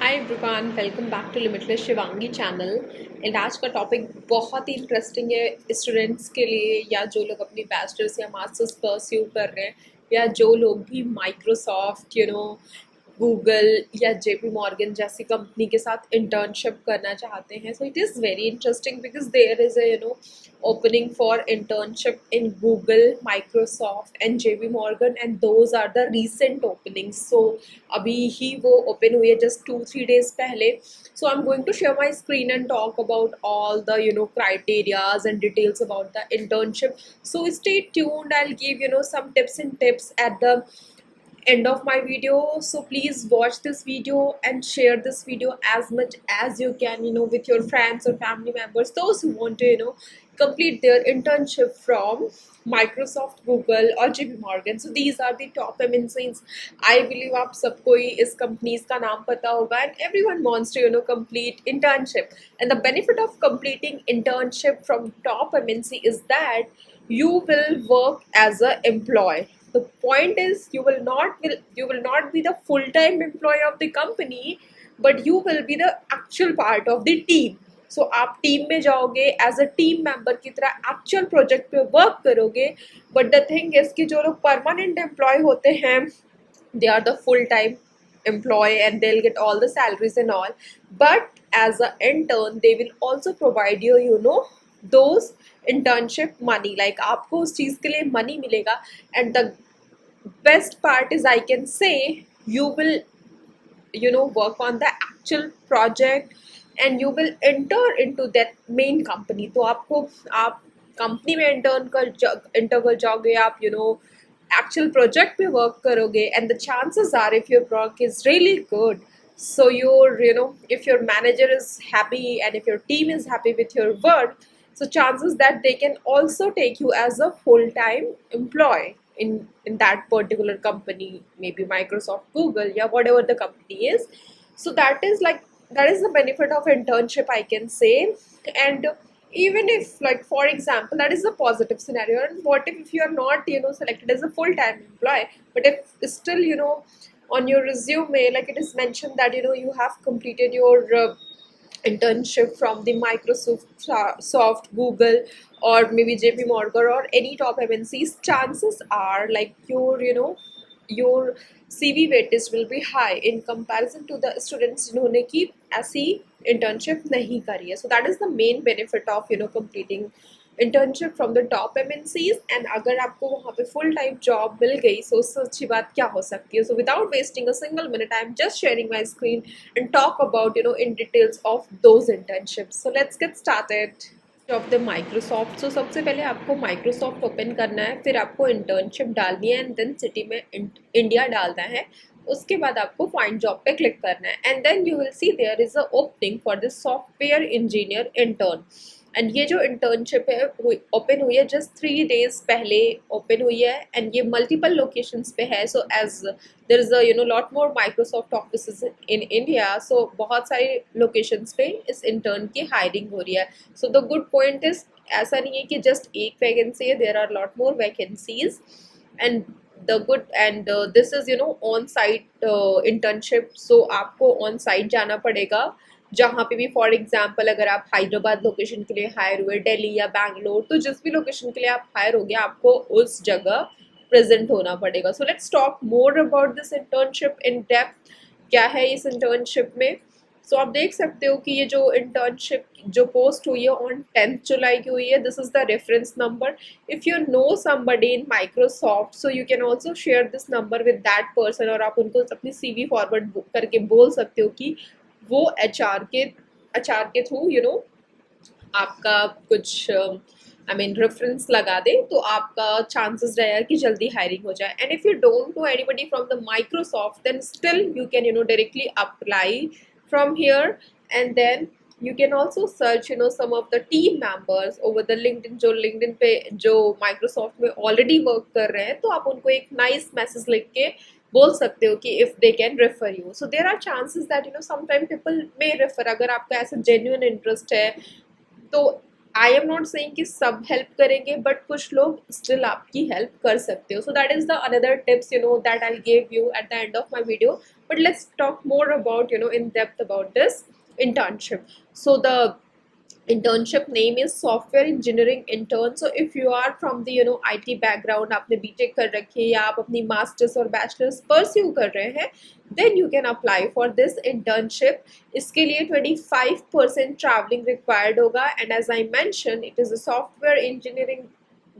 Hi everyone, welcome back to limitless Shivangi channel. And आज का topic बहुत ही इंटरेस्टिंग है स्टूडेंट्स के लिए, या जो लोग अपनी बैचलर्स या मास्टर्स परस्यू कर रहे हैं, या जो लोग भी माइक्रोसॉफ्ट गूगल या जेपी मॉर्गन जैसी कंपनी के साथ इंटर्नशिप करना चाहते हैं। So it is very interesting because there is a opening for internship in Google, Microsoft and JP Morgan, and those are the recent openings. So अभी ही वो open हुई है just 2-3 days पहले. So I'm going to share my screen and talk about all the criterias and details about the internship. So stay tuned. I'll give some tips and tips at the end of my video, so please watch this video and share this video as much as you can with your friends or family members, those who want to complete their internship from Microsoft, Google or JP Morgan. So these are the top MNCs. I believe आप सबको ही इस companies का नाम पता होगा, and everyone wants to complete internship. And the benefit of completing internship from top MNC is that you will work as a employee. The point is you will not be the full-time employee of the company, but you will be the actual part of the team. So आप team में जाओगे as a team member की तरह actual project पे work करोगे. But the thing is कि जो लोग परमानेंट एम्प्लॉय होते हैं, they are the full-time employee and they'll get all the salaries and all, but as an intern they will also provide those internship money, like आपको उस चीज़ के लिए money मिलेगा. And the best part is, I can say, you will work on the actual project and you will enter into that main company. तो आप company में inter कर जाओगे, आप actual project पे work करोगे, and the chances are, if your work is really good, so if your manager is happy and if your team is happy with your work, so chances that they can also take you as a full-time employee in that particular company, maybe Microsoft, Google, yeah, whatever the company is. So that is the benefit of internship, I can say. And even if, like, for example, that is a positive scenario, and what if you are not selected as a full-time employee, but if still on your resume, like, it is mentioned that you have completed your internship from the Microsoft, Google, or maybe JP Morgan or any top MNCs, chances are, like, your CV weightage will be high in comparison to the students जिन्होंने की ऐसी internship नहीं करी है. So that is the main benefit of completing internship from the top MNCs. And अगर आपको वहाँ पे full time job मिल गई, so उससे अच्छी बात क्या हो सकती है. So without wasting a single minute, I am just sharing my screen and talk about in details of those internships. So let's get started. Of the Microsoft. So सबसे पहले आपको माइक्रोसॉफ्ट ओपन करना है, फिर आपको इंटर्नशिप डालनी है, and then city में इंडिया डालना है. उसके बाद आपको फाइंड जॉब पे क्लिक करना है, and then you will see there is a opening for the software engineer intern. And ये जो इंटर्नशिप है ओपन हुई है जस्ट 3 days पहले ओपन हुई है, एंड ये मल्टीपल लोकेशंस पे है. So as there is a lot more Microsoft offices in India, so बहुत सारे लोकेशंस पे इस इंटर्न की हायरिंग हो रही है. So the good point is, ऐसा नहीं है कि जस्ट एक वैकेंसी है, there are lot more vacancies. And the good and this is on site internship. So आपको ऑन साइट जाना पड़ेगा जहाँ पे भी. फॉर एग्जाम्पल, अगर आप हैदराबाद लोकेशन के लिए हायर हुए, दिल्ली या बैंगलोर, तो जिस भी लोकेशन के लिए आप हायर हो गया, आपको उस जगह प्रेजेंट होना पड़ेगा. So let's talk more about this internship in depth. क्या है इस इंटर्नशिप में? सो आप देख सकते हो कि ये जो इंटर्नशिप जो पोस्ट हुई है ऑन 10th जुलाई की हुई है. This is the reference number. If you know somebody in Microsoft, so you can also share this number with that person, और आप उनको अपनी CV फॉरवर्ड करके बोल सकते हो कि वो HR के थ्रू आपका कुछ रेफरेंस लगा दे, तो आपका चांसेस रहेगा कि जल्दी हायरिंग हो जाए. And if you don't know anybody from the Microsoft, then still you can directly apply from here. And then you can also search some of the team members over the LinkedIn, जो LinkedIn पे जो Microsoft में already work कर रहे हैं, तो आप उनको एक nice message लिख के बोल सकते हो कि if they can refer you. So there are chances that sometimes people may refer, अगर आपका ऐसा genuine interest है. तो आई एम नॉट सेइंग कि सब हेल्प करेंगे, बट कुछ लोग स्टिल आपकी हेल्प कर सकते हो. So that is the another tips that I give you at the end of my video. But let's talk more about, in depth about this internship. So the internship name is software engineering intern. So if you are from the IT background, आपने BTech कर रखी है या आप अपनी masters और bachelors pursue कर रहे हैं, then you can apply for this internship. इसके लिए 25% traveling required होगा, and as I mentioned, it is a software engineering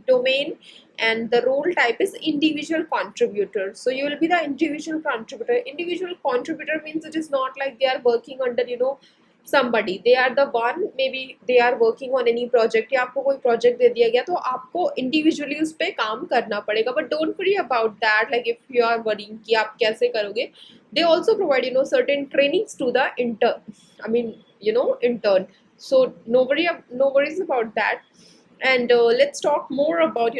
domain, and the role type is individual contributor. So you will be the individual contributor. Individual contributor means it is not like they are working under somebody. They are the one, maybe they are working on any project, या आपको कोई project दे दिया गया तो आपको individually उस पे काम करना पड़ेगा. But don't worry about that, like if you are worrying कि आप कैसे करोगे, they also provide certain trainings to the intern. So no worries about that. And let's talk more about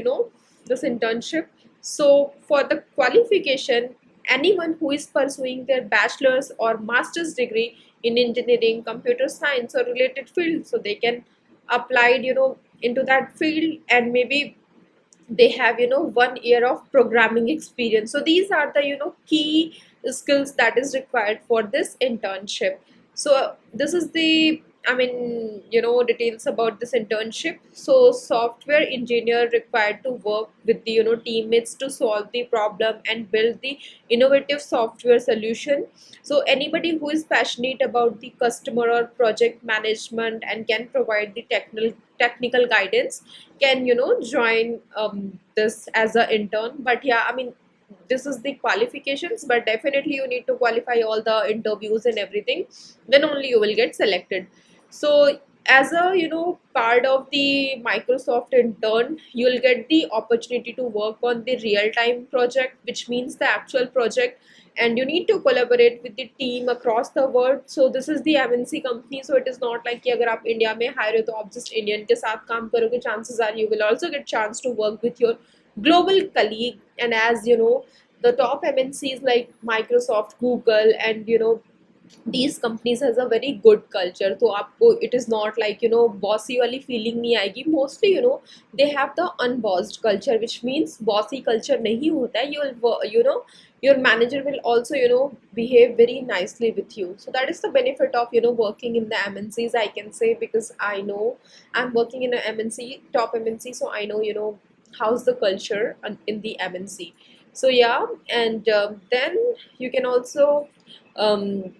this internship. So for the qualification, anyone who is pursuing their bachelor's or master's degree in engineering, computer science or related field, so they can apply into that field, and maybe they have 1 year of programming experience. So these are the key skills that is required for this internship. So this is the, details about this internship. So software engineer required to work with the teammates to solve the problem and build the innovative software solution. So anybody who is passionate about the customer or project management and can provide the technical guidance can join this as an intern. But yeah, this is the qualifications, but definitely you need to qualify all the interviews and everything, then only you will get selected. So as a part of the Microsoft intern, you will get the opportunity to work on the real time project, which means the actual project, and you need to collaborate with the team across the world. So this is the MNC company, so it is not like कि अगर आप India में hire हो तो आप just Indian के साथ काम करोगे. Chances are you will also get chance to work with your global colleague. And as the top MNCs like Microsoft, Google, and these companies has a very good culture. So आपको it is not like bossy वाली feeling नहीं आएगी. Mostly they have the unbossed culture, which means bossy culture नहीं होता है. You will your manager will also behave very nicely with you. So that is the benefit of working in the MNCs, I can say, because I know I'm working in a MNC, top MNC, so I know how's the culture in the MNC. So yeah, and then you can also um,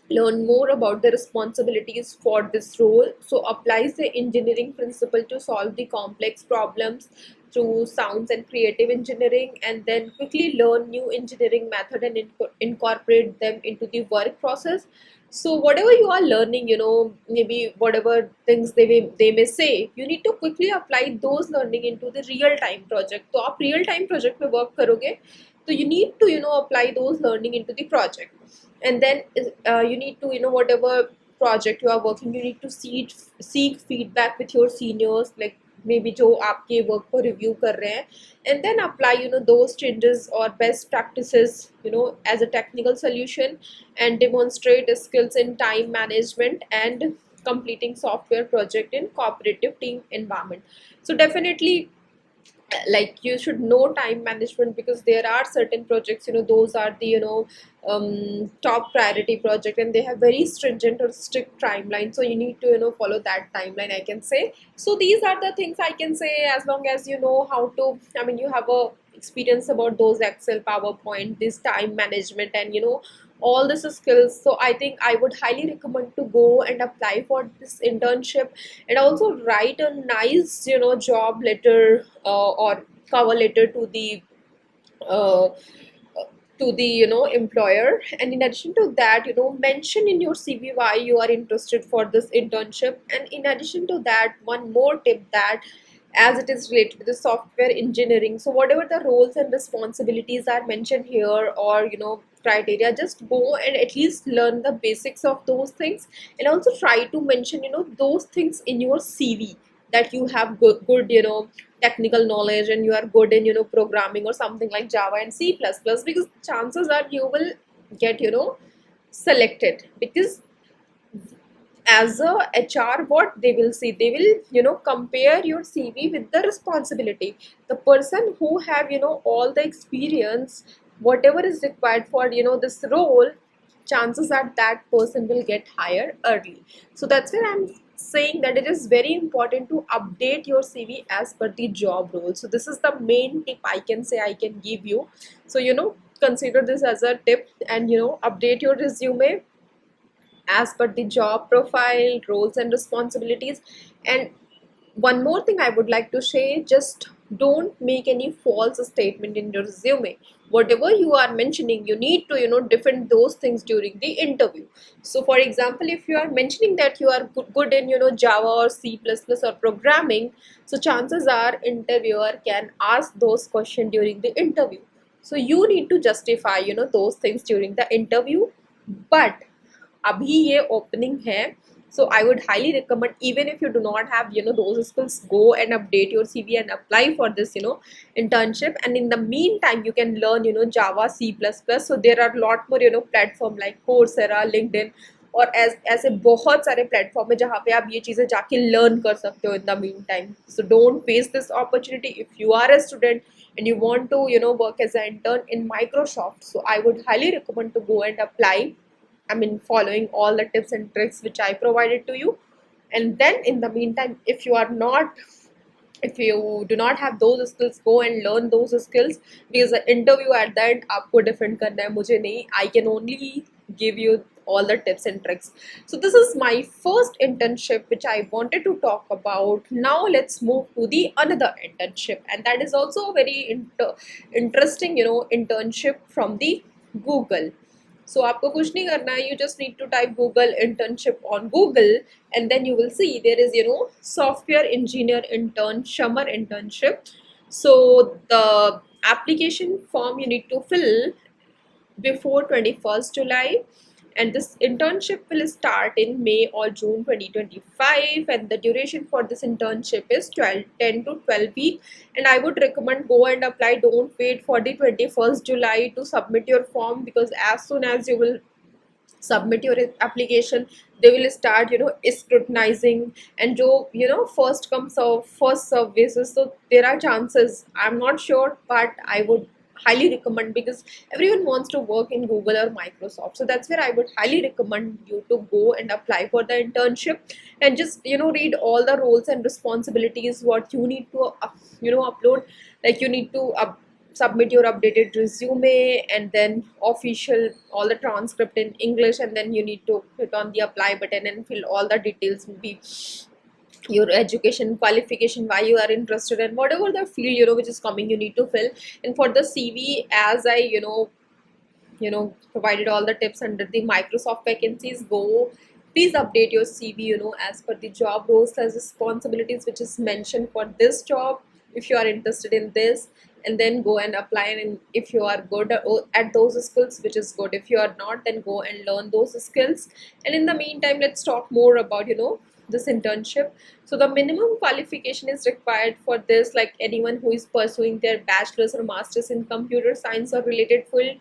learn more about the responsibilities for this role. So applies the engineering principle to solve the complex problems through sounds and creative engineering, and then quickly learn new engineering method and incorporate them into the work process. So whatever you are learning, maybe whatever things they may say, you need to quickly apply those learning into the real time project. So आप real time project में work करोगे, so you need to apply those learning into the project. And then you need to whatever project you are working, you need to seek feedback with your seniors, like maybe जो आपके work को review कर रहे हैं, and then apply those changes or best practices as a technical solution, and demonstrate skills in time management and completing software project in cooperative team environment. So definitely, like, you should know time management, because there are certain projects those are the top priority project, and they have very stringent or strict timeline, so you need to follow that timeline, I can say. So these are the things I can say, as long as you know how to, you have a experience about those Excel, PowerPoint, this time management, and all this skills. So I think I would highly recommend to go and apply for this internship, and also write a nice job letter or cover letter to the uh, employer. And in addition to that, mention in your CV why you are interested for this internship. And in addition to that, one more tip, that as it is related to the software engineering, so whatever the roles and responsibilities are mentioned here, or criteria, just go and at least learn the basics of those things, and also try to mention those things in your CV, that you have good technical knowledge, and you are good in programming or something like Java and C++, because chances are you will get selected. Because as a HR, what they will see, they will compare your CV with the responsibility. The person who have all the experience whatever is required for this role, chances are that person will get hired early. So that's where I'm saying that it is very important to update your CV as per the job role. So this is the main tip I can say I can give you. So consider this as a tip, and update your resume as per the job profile, roles and responsibilities. And one more thing I would like to say, just don't make any false statement in your resume. Whatever you are mentioning, you need to defend those things during the interview. So for example, if you are mentioning that you are good in Java or C++ or programming, so chances are interviewer can ask those questions during the interview. So you need to justify those things during the interview. But अभी ये opening है, so I would highly recommend, even if you do not have those skills, go and update your CV and apply for this internship. And in the meantime you can learn Java, C++. So there are a lot more platform like Coursera, LinkedIn, और ऐसे बहुत सारे platform है जहाँ पे आप ये चीज़ें जाके लर्न कर सकते हो in the meantime. So don't waste this opportunity. If you are a student and you want to work as an intern in Microsoft, so I would highly recommend to go and apply. I mean, following all the tips and tricks which I provided to you. And then in the meantime, if you do not have those skills, go and learn those skills, because the interview at the end आपको defend करना है, मुझे नहीं. I can only give you all the tips and tricks. So this is my first internship which I wanted to talk about. Now let's move to the another internship, and that is also a very interesting internship from the Google. So आपको कुछ नहीं करना है, you just need to type Google internship on Google, and then you will see there is software engineer intern summer internship. So the application form you need to fill before 21st July, and this internship will start in May or June 2025, and the duration for this internship is 10 to 12 weeks. And I would recommend go and apply. Don't wait for the 21st July to submit your form, because as soon as you will submit your application, they will start scrutinizing, and first come first serve basis. So there are chances, I'm not sure, but I would highly recommend, because everyone wants to work in Google or Microsoft. So that's where I would highly recommend you to go and apply for the internship, and just read all the roles and responsibilities, what you need to upload. Like you need to submit your updated resume, and then official all the transcript in English, and then you need to hit on the apply button and fill all the details, maybe your education qualification, why you are interested, and whatever the field which is coming, you need to fill. And for the CV, as I provided all the tips under the Microsoft vacancies, go please update your CV as per the job roles as responsibilities which is mentioned for this job, if you are interested in this. And then go and apply, and if you are good at those skills, which is good. If you are not, then go and learn those skills. And in the meantime, let's talk more about this internship. So the minimum qualification is required for this, like anyone who is pursuing their bachelor's or master's in computer science or related field.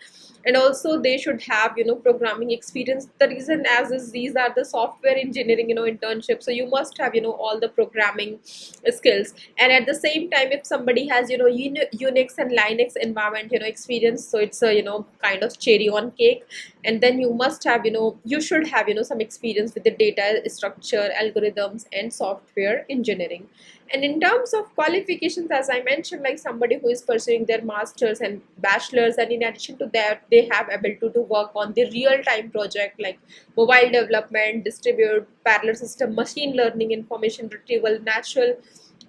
And also they should have programming experience. The reason as is these are the software engineering internship, so you must have all the programming skills. And at the same time, if somebody has Unix and Linux environment experience, so it's a kind of cherry on cake. And then you must have you should have some experience with the data structure, algorithms and software engineering. And in terms of qualifications, as I mentioned, like somebody who is pursuing their masters and bachelors, and in addition to that, they have ability to work on the real-time project like mobile development, distributed parallel system, machine learning, information retrieval, natural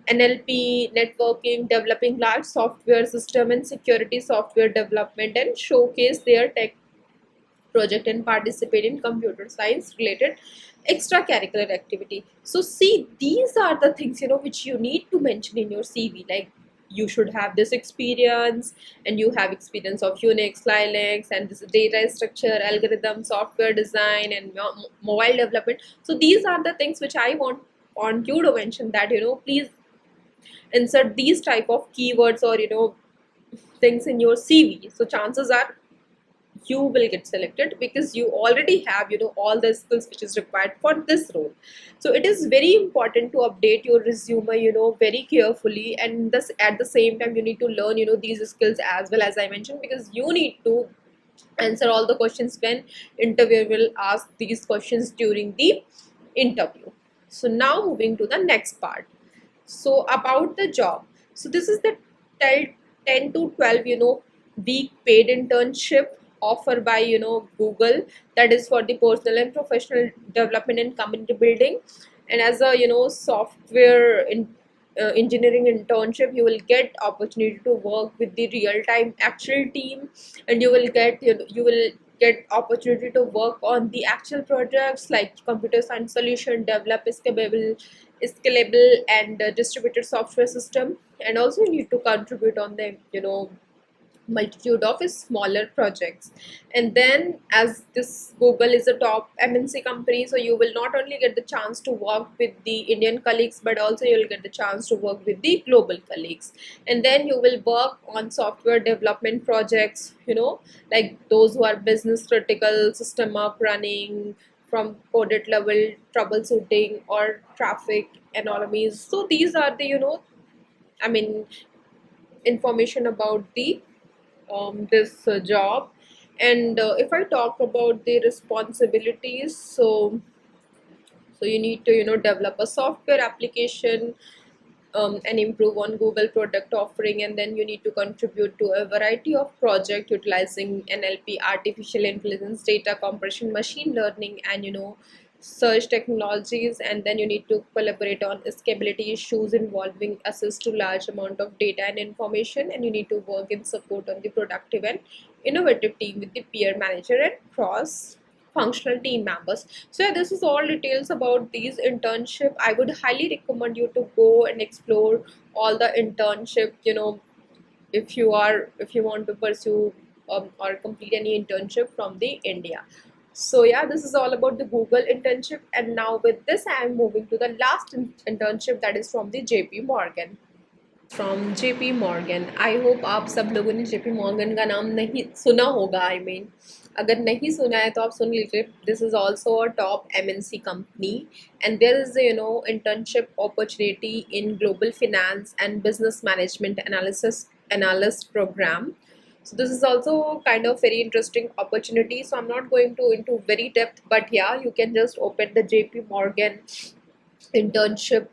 NLP, networking, developing large software system and security software development, and showcase their tech project and participate in computer science related extracurricular activity. So see, these are the things which you need to mention in your CV. Like you should have this experience, and you have experience of Unix, Linux, and this data structure, algorithm, software design, and mobile development. So these are the things which I want you to mention, that please insert these type of keywords or things in your CV. So chances are you will get selected, because you already have, you know, all the skills which is required for this role. So it is very important to update your resume, you know, very carefully, and thus at the same time you need to learn, you know, these skills as well, as I mentioned, because you need to answer all the questions when interviewer will ask these questions during the interview. So now moving to the next part. So about the job, so this is the 10 to 12, you know, week paid internship offered by, you know, Google, that is for the personal and professional development and community building. And as a, you know, software engineering internship, you will get opportunity to work with the real time actual team, and you will get, you will get opportunity to work on the actual projects like computer science solution, develop scalable and distributed software system. And also you need to contribute on the, you know, multitude of smaller projects. And then, as this Google is a top MNC company, so you will not only get the chance to work with the Indian colleagues, but also you will get the chance to work with the global colleagues. And then you will work on software development projects, you know, like those who are business critical, system up running, from coded level troubleshooting or traffic anomalies. So these are the, you know, I mean, information about the this job. And if I talk about the responsibilities, so you need to, you know, develop a software application, and improve on Google product offering. And then you need to contribute to a variety of project utilizing NLP, artificial intelligence, data compression, machine learning, and, you know, search technologies. And then you need to collaborate on scalability issues involving access to large amount of data and information. And you need to work in support on the productive and innovative team with the peer manager and cross functional team members. So yeah, this is all details about these internship. I would highly recommend you to go and explore all the internship, you know, if you want to pursue or complete any internship from the India. So yeah, this is all about the Google internship. And now with this I am moving to the last internship, that is from the JP Morgan. From JP Morgan. I hope आप सब लोगों ने JP Morgan का नाम नहीं सुना होगा। अगर नहीं सुना है तो आप सुन लीजिए। This is also a top MNC company, and there is, you know, internship opportunity in global finance and business management analyst program. So this is also kind of very interesting opportunity. So I'm not going to into very depth, but yeah, you can just open the JP Morgan internship,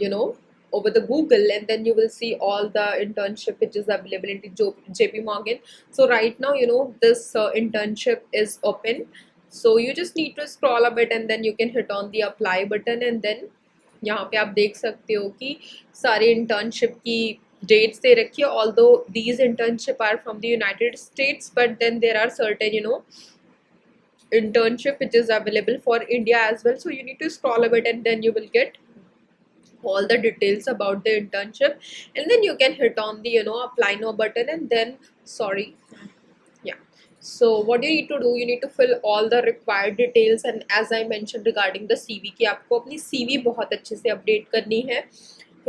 you know, over the Google, and then you will see all the internship which is available in the JP Morgan. So right now, you know, this internship is open. So you just need to scroll a bit, and then you can hit on the apply button, and then यहाँ पे आप देख सकते हो कि सारे internship की dates दे रखी है. Although these internship are from the United States, but then there are certain, you know, internship which is available for India as well. So you need to scroll a bit, and then you will get all the details about the internship, and then you can hit on the, you know, apply now button. And then, sorry, yeah, so what you need to do, you need to fill all the required details. And as I mentioned regarding the CV, कि आपको अपनी CV बहुत अच्छे से update करनी है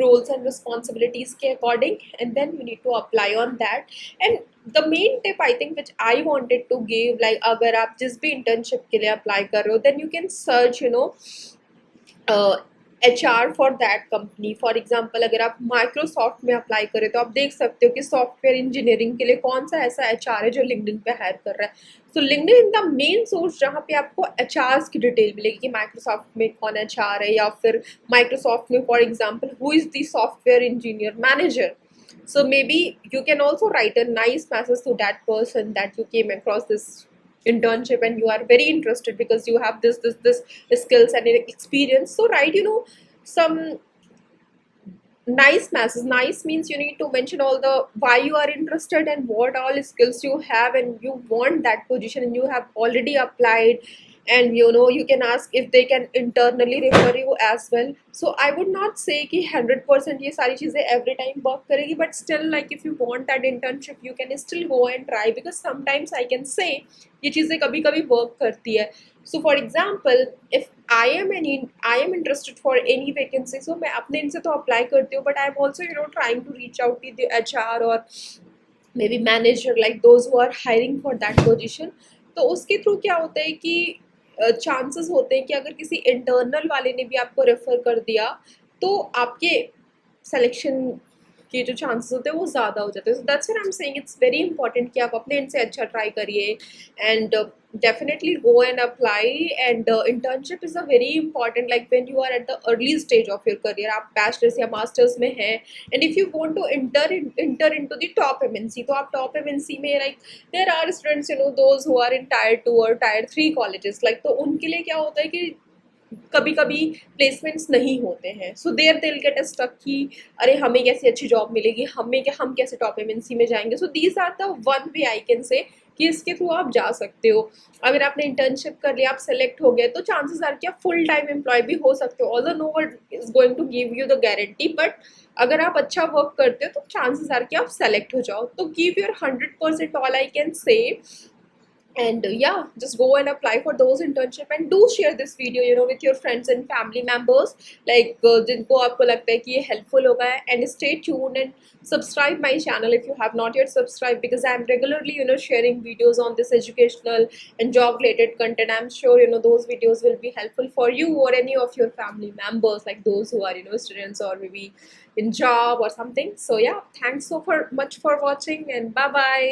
roles and responsibilities के according, and then you need to apply on that. And the main tip I think which I wanted to give, like अगर आप जिस भी internship के लिए apply कर रहे हो, then you can search, you know, HR for that company. For example, अगर आप माइक्रोसॉफ्ट में अप्लाई करें तो आप देख सकते हो कि सॉफ्टवेयर इंजीनियरिंग के लिए कौन सा ऐसा HR है जो लिंक्डइन पे हायर कर रहा है. सो LinkedIn is the main source जहाँ पे आपको HRs की डिटेल मिलेगी कि माइक्रोसॉफ्ट में कौन HR है, या फिर माइक्रोसॉफ्ट में for example who is the software engineer manager. So maybe you can also write a nice message to that person that you came across this internship and you are very interested because you have this skills and experience. So write, you know, some nice message. Nice means you need to mention all the why you are interested and what all skills you have, and you want that position and you have already applied. And you know, you can ask if they can internally refer you as well. So I would not say कि 100% ये सारी चीज़ें every time work करेगी, but still, like if you want that internship, you can still go and try, because sometimes I can say ये चीज़ें कभी कभी work करती है. So for example, if I am interested for any vacancy, so मैं अपने इनसे तो apply करती हूँ, but I am also, you know, trying to reach out to the HR or maybe manager, like those who are hiring for that position. तो उसके through क्या होता है कि चांसेस होते हैं कि अगर किसी इंटरनल वाले ने भी आपको रेफ़र कर दिया तो आपके सिलेक्शन के जो चांसेस होते हैं वो ज़्यादा हो जाते हैं। So that's what I am saying, it's very important कि आप अपने एंड से अच्छा ट्राई करिए and definitely go and apply, and internship is a very important, like when you are at the early stage of your career, आप bachelor's या masters में हैं, and if you want to enter into the top MNC, तो आप top MNC में like there are students, you know, those who are in tier 2 or tier 3 colleges, like तो उनके लिए क्या होता है कि कभी कभी प्लेसमेंट्स नहीं होते हैं, so there they will get stuck कि अरे हमें कैसी अच्छी जॉब मिलेगी, हम कैसे टॉप एमएनसी में जाएंगे। So these are the one way I can say कि इसके थ्रू आप जा सकते हो। अगर आपने इंटर्नशिप कर लिया, आप सेलेक्ट हो गए, तो चांसेस आर कि आप फुल टाइम एम्प्लॉय भी हो सकते हो, although no one is going to give you the guarantee, but अगर आप अच्छा वर्क करते हो तो चांसेस आर कि आप सेलेक्ट हो जाओ। तो give your 100% all I can से, and yeah, just go and apply for those internship, and do share this video, you know, with your friends and family members, like जिनको आपको लगता है कि ये helpful होगा। And stay tuned and subscribe my channel if you have not yet subscribed, because I am regularly, you know, sharing videos on this educational and job related content. I'm sure, you know, those videos will be helpful for you or any of your family members, like those who are, you know, students or maybe in job or something. So yeah, thanks so much for watching, and bye bye.